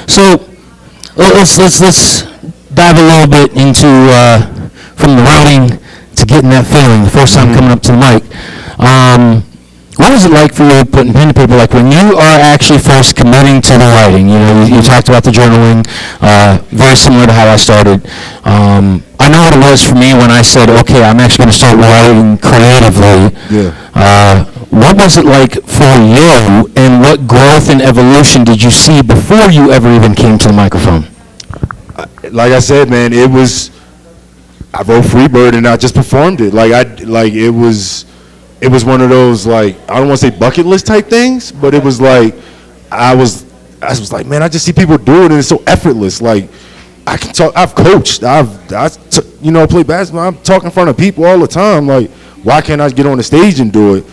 So let's dive a little bit into from the writing to getting that feeling the first time coming up to the mic. What was it like for you putting pen to paper, like when you are actually first committing to the writing? You talked about the journaling, very similar to how I started. I know what it was for me when I said, okay, I'm actually going to start writing creatively. What was it like for you, and what growth and evolution did you see before you ever even came to the microphone? Like I said, man, I wrote Freebird and I just performed it. It was one of those, like, I don't want to say bucket list type things, but it was like, I was like, man, I just see people do it and it's so effortless. Like, I can talk, I've coached, play basketball, I'm talking in front of people all the time. Like, why can't I get on the stage and do it?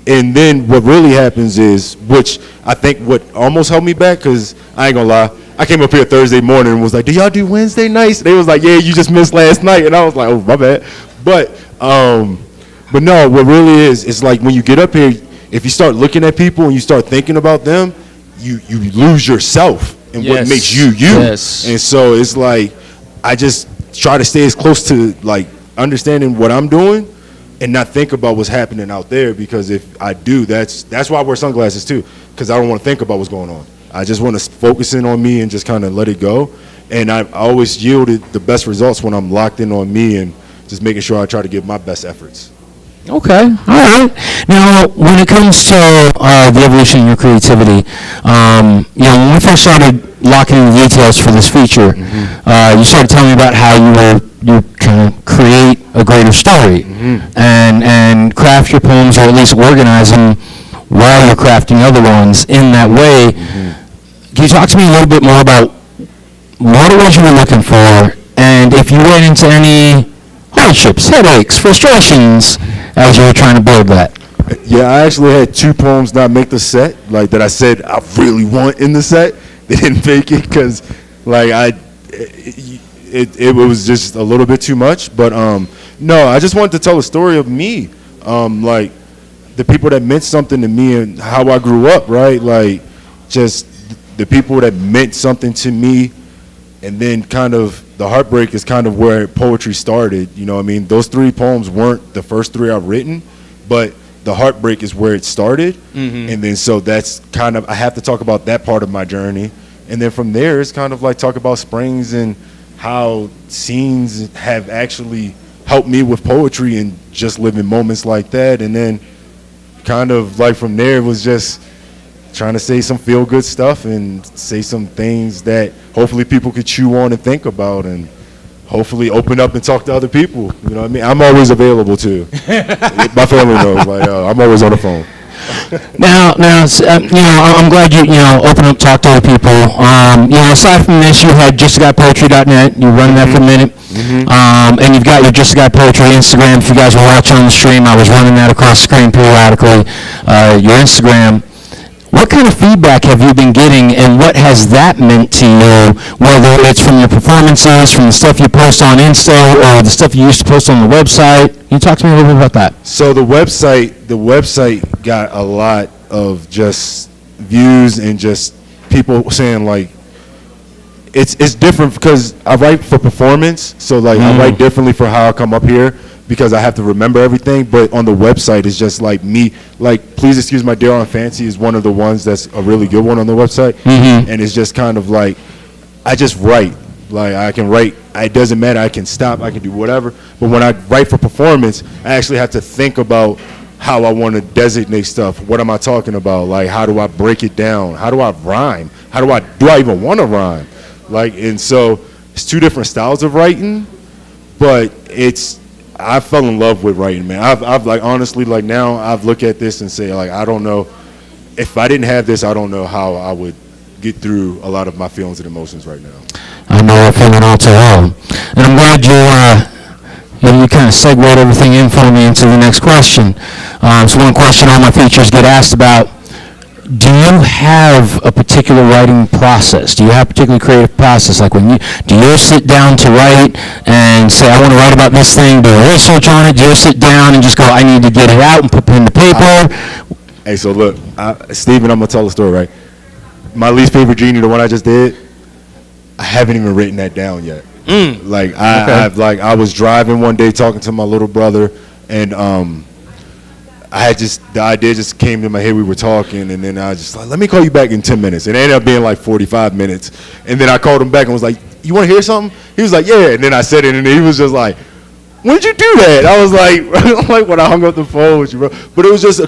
And then what really happens is, which I think what almost held me back, because I ain't gonna lie, I came up here Thursday morning and was like, do y'all do Wednesday nights? They was like, yeah, you just missed last night. And I was like, oh, my bad. But no, what really is, it's like when you get up here, if you start looking at people and you start thinking about them, you lose yourself and what makes you you. Yes. And so it's like, I just try to stay as close to like understanding what I'm doing and not think about what's happening out there, because if I do, that's why I wear sunglasses too, because I don't want to think about what's going on. I just want to focus in on me and just kind of let it go. And I always yielded the best results when I'm locked in on me and just making sure I try to give my best efforts. Okay, all right. Now, when it comes to the evolution of your creativity, when we first started locking in the details for this feature, you started telling me about how you kind of create a greater story and craft your poems, or at least organize them while you're crafting other ones in that way. Can you talk to me a little bit more about what it was you were looking for, and if you ran into any hardships, headaches, frustrations as you were trying to build that? Yeah, I actually had 2 poems not make the set, like that I said I really want in the set. They didn't make it because, like, it was just a little bit too much. But no, I just wanted to tell a story of me, like the people that meant something to me and how I grew up, right? Like, just the people that meant something to me, and then kind of the heartbreak is kind of where poetry started. You know what I mean? Those 3 poems weren't the first 3 I've written, but the heartbreak is where it started. And then so that's kind of, I have to talk about that part of my journey. And then from there, it's kind of like talk about Springs and how scenes have actually helped me with poetry and just living moments like that. And then kind of like from there, it was just trying to say some feel good stuff and say some things that hopefully people could chew on and think about, and hopefully open up and talk to other people. You know what I mean? I'm always available too. My family knows, like, I'm always on the phone. Now, I'm glad you open up, talk to other people. Aside from this, you had justaguypoetry.net. You run that for a minute, and you've got your Just a Guy Poetry Instagram. If you guys were watching on the stream, I was running that across the screen periodically. Your Instagram. What kind of feedback have you been getting, and what has that meant to you, whether it's from your performances, from the stuff you post on Insta, or the stuff you used to post on the website? Can you talk to me a little bit about that? So the website got a lot of just views and just people saying, like, it's different because I write for performance, so like I write differently for how I come up here, because I have to remember everything. But on the website, it's just like me, like, Please Excuse My Dear on Fancy is one of the ones that's a really good one on the website. And it's just kind of like, I just write. Like, I can write, it doesn't matter, I can stop, I can do whatever. But when I write for performance, I actually have to think about how I want to designate stuff. What am I talking about? Like, how do I break it down? How do I rhyme? Do I even want to rhyme? Like, and so it's 2 different styles of writing, but I fell in love with writing, man. I've like, honestly, like, now I've looked at this and say, like, I don't know, if I didn't have this, I don't know how I would get through a lot of my feelings and emotions right now. I know that feeling all too well. And I'm glad you kind of segued everything in for me into the next question. So one question all my features get asked about: do you have a particular writing process? Do you have a particular creative process? Like, do you sit down to write and say, I want to write about this thing, do research on it? Do you sit down and just go, I need to get it out and put pen to paper? Hey, so look, Steven, I'm going to tell a story, right? My least favorite genie, the one I just did, I haven't even written that down yet. Like, I was driving one day talking to my little brother, and the idea just came to my head. We were talking, and then I was just like, let me call you back in 10 minutes. And it ended up being like 45 minutes. And then I called him back and was like, you want to hear something? He was like, yeah. And then I said it, and he was just like, when did you do that? I was like, like when I hung up the phone with you, bro. But it was just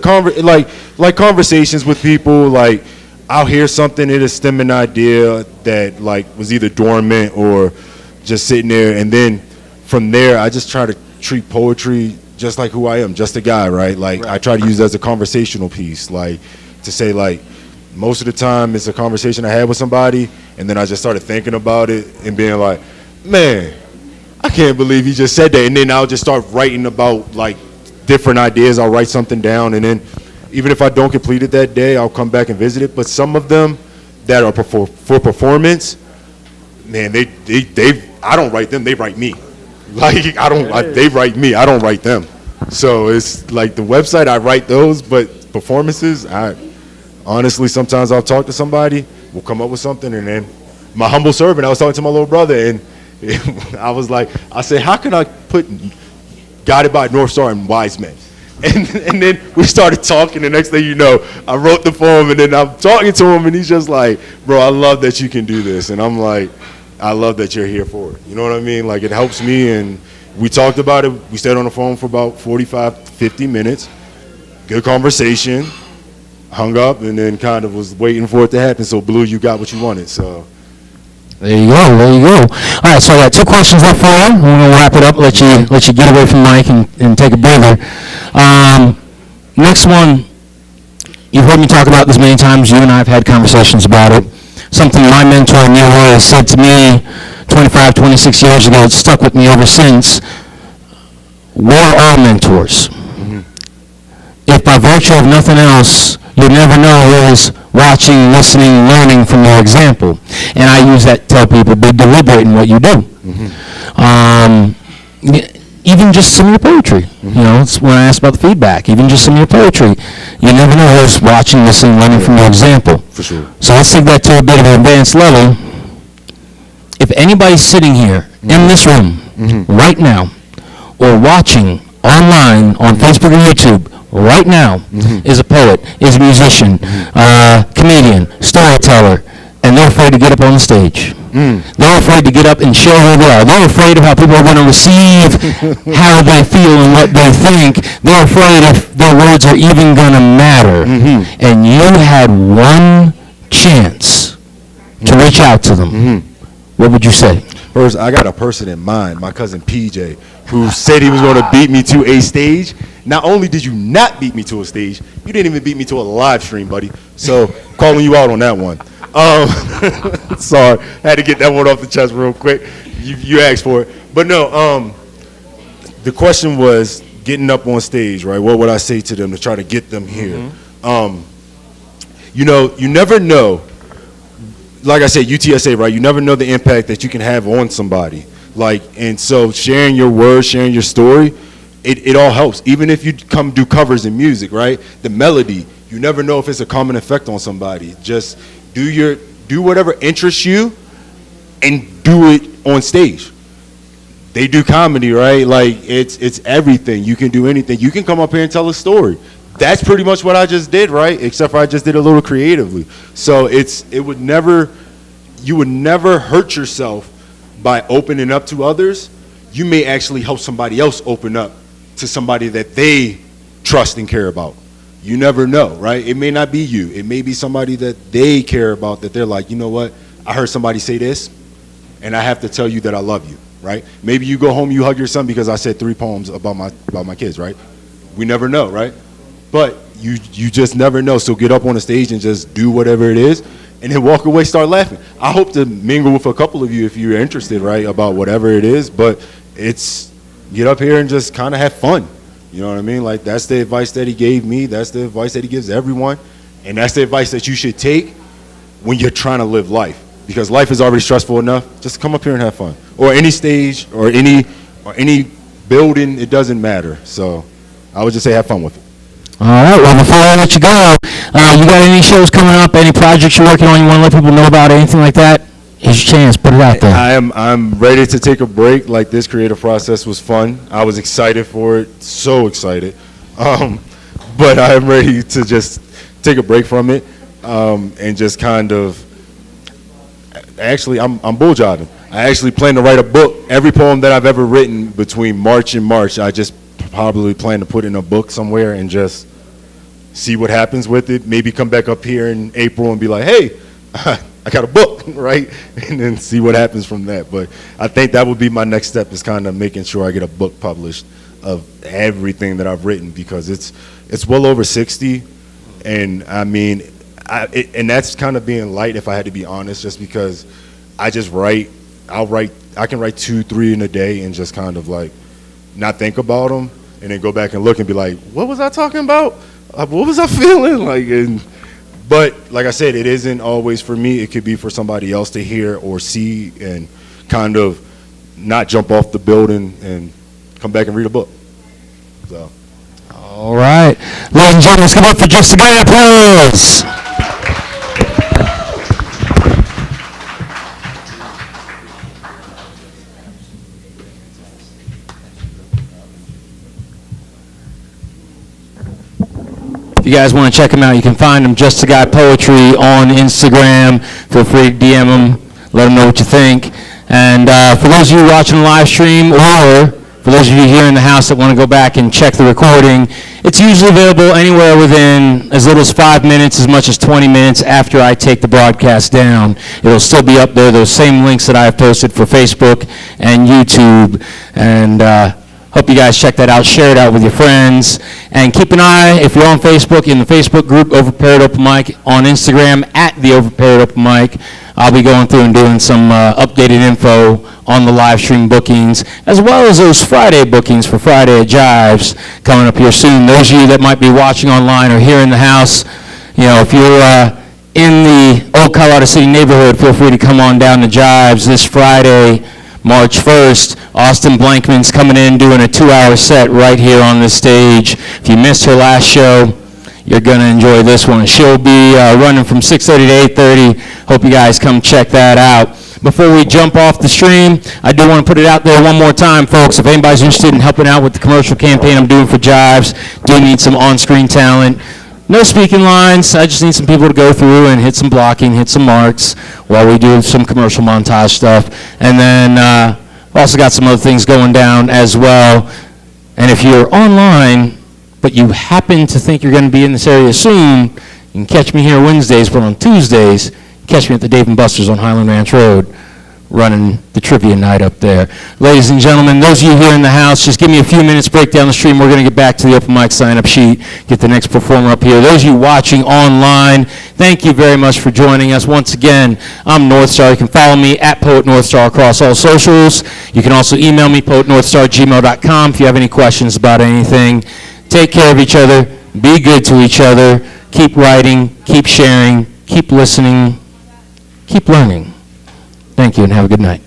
like conversations with people. Like, I'll hear something, it'll stem an idea that like was either dormant or just sitting there. And then from there, I just try to treat poetry just like who I am, just a guy, right? Like, I try to use it as a conversational piece, like, to say, like, most of the time it's a conversation I had with somebody, and then I just started thinking about it and being like, man, I can't believe he just said that. And then I'll just start writing about, like, different ideas. I'll write something down, and then even if I don't complete it that day, I'll come back and visit it. But some of them that are for performance, man, they I don't write them, they write me. Like, they write me, I don't write them. So it's like the website, I write those, but performances, honestly, sometimes I'll talk to somebody, we'll come up with something, and then my humble servant, I was talking to my little brother, and I was like, I said, how can I put Guided by North Star and Wise Men? And then we started talking, the next thing you know, I wrote the poem, and then I'm talking to him, and he's just like, bro, I love that you can do this. And I'm like, I love that you're here for it. You know what I mean? Like, it helps me, and we talked about it. We stayed on the phone for about 45, 50 minutes. Good conversation. Hung up, and then kind of was waiting for it to happen. So, Blue, you got what you wanted. So there you go. All right, so I got 2 questions left for you. We're going to wrap it up, let you get away from Mike and take a breather. Next one, you've heard me talk about this many times. You and I have had conversations about it. Something my mentor, Neil Roy, said to me 25, 26 years ago. It's stuck with me ever since. We're all mentors. If if by virtue of nothing else, you never know who is watching, listening, learning from your example. And I use that to tell people, be deliberate in what you do. Even just some of your poetry. You know, it's when I asked about the feedback, even just some of your poetry. You never know who's watching, listening, learning from your example. For sure. So let's take that to a bit of an advanced level. If anybody's sitting here in this room right now, or watching online on Facebook or YouTube right now, is a poet, is a musician, comedian, storyteller, and they're afraid to get up on the stage. They're afraid to get up and share who they are. They're afraid of how people are going to receive how they feel and what they think. They're afraid if their words are even going to matter. And you had one chance to reach out to them. What would you say? First, I got a person in mind, my cousin PJ, who said he was going to beat me to a stage. Not only did you not beat me to a stage, you didn't even beat me to a live stream, buddy. So, calling you out on that one. Sorry, had to get that one off the chest real quick. You asked for it. But no, the question was getting up on stage, right? What would I say to them to try to get them here? You know, you never know. Like I said, UTSA, right? You never know the impact that you can have on somebody. Like, and so sharing your words, sharing your story, it all helps. Even if you come do covers in music, right? The melody, you never know if it's a common effect on somebody. Just do whatever interests you and do it on stage. They do comedy, right? Like, it's everything. You can do anything. You can come up here and tell a story. That's pretty much what I just did, right? Except for I just did a little creatively. So you would never hurt yourself by opening up to others. You may actually help somebody else open up to somebody that they trust and care about. You never know, right? It may not be you. It may be somebody that they care about, that they're like, you know what? I heard somebody say this, and I have to tell you that I love you, right? Maybe you go home, you hug your son because I said 3 poems about my kids, right? We never know, right? But you just never know. So get up on the stage and just do whatever it is, and then walk away, start laughing. I hope to mingle with a couple of you if you're interested, right, about whatever it is. But it's get up here and just kind of have fun. You know what I mean? Like, that's the advice that he gave me. That's the advice that he gives everyone. And that's the advice that you should take when you're trying to live life. Because life is already stressful enough. Just come up here and have fun. Or any stage or any building, it doesn't matter. So I would just say have fun with it. All right. Well, before I let you go, you got any shows coming up, any projects you're working on you want to let people know about, anything like that? Here's your chance. Put it out there. I'm ready to take a break. Like, this creative process was fun. I was excited for it. So excited. But I am ready to just take a break from it and just kind of. Actually, I'm bull jobbing. I actually plan to write a book. Every poem that I've ever written between March and March, I just probably plan to put in a book somewhere and just see what happens with it. Maybe come back up here in April and be like, hey, I got a book, right? And then see what happens from that. But I think that would be my next step, is kind of making sure I get a book published of everything that I've written, because it's well over 60. And I mean, and that's kind of being light, if I had to be honest, just because I just write. I can write 2-3 in a day and just kind of like not think about them, and then go back and look and be like, what was I talking about? What was I feeling like? But like I said, it isn't always for me. It could be for somebody else to hear or see and kind of not jump off the building and come back and read a book. So. All right. Ladies and gentlemen, let's give up for Just a Guy. Applause. If you guys want to check him out, you can find him, Just a Guy Poetry, on Instagram. Feel free to DM him, let him know what you think. And for those of you watching the live stream, or for those of you here in the house that want to go back and check the recording, it's usually available anywhere within as little as 5 minutes, as much as 20 minutes after I take the broadcast down. It'll still be up there, those same links that I have posted for Facebook and YouTube. And Hope you guys check that out. Share it out with your friends. And keep an eye, if you're on Facebook, in the Facebook group, Overprepared Open Mic. On Instagram, at the Overprepared Open Mic. I'll be going through and doing some updated info on the live stream bookings, as well as those Friday bookings for Friday at Jives coming up here soon. Those of you that might be watching online or here in the house, if you're in the Old Colorado City neighborhood, feel free to come on down to Jives this Friday, March 1st. Austin Blankman's coming in doing a 2-hour set right here on the stage. If you missed her last show, you're going to enjoy this one. She'll be running from 6:30 to 8:30. Hope you guys come check that out. Before we jump off the stream, I do want to put it out there one more time, folks. If anybody's interested in helping out with the commercial campaign I'm doing for Jives, do need some on-screen talent. No speaking lines. I just need some people to go through and hit some blocking, hit some marks while we do some commercial montage stuff. And then we've also got some other things going down as well. And if you're online, but you happen to think you're going to be in this area soon, you can catch me here Wednesdays, but on Tuesdays, catch me at the Dave & Buster's on Highland Ranch Road, running the trivia night up there. Ladies and gentlemen, those of you here in the house, just give me a few minutes break down the stream. We're going to get back to the open mic sign-up sheet, get the next performer up here. Those of you watching online, thank you very much for joining us. Once again, I'm Northstar. You can follow me at Poet Northstar across all socials. You can also email me, poetnorthstar@gmail.com, if you have any questions about anything. Take care of each other. Be good to each other. Keep writing. Keep sharing. Keep listening. Keep learning. Thank you and have a good night.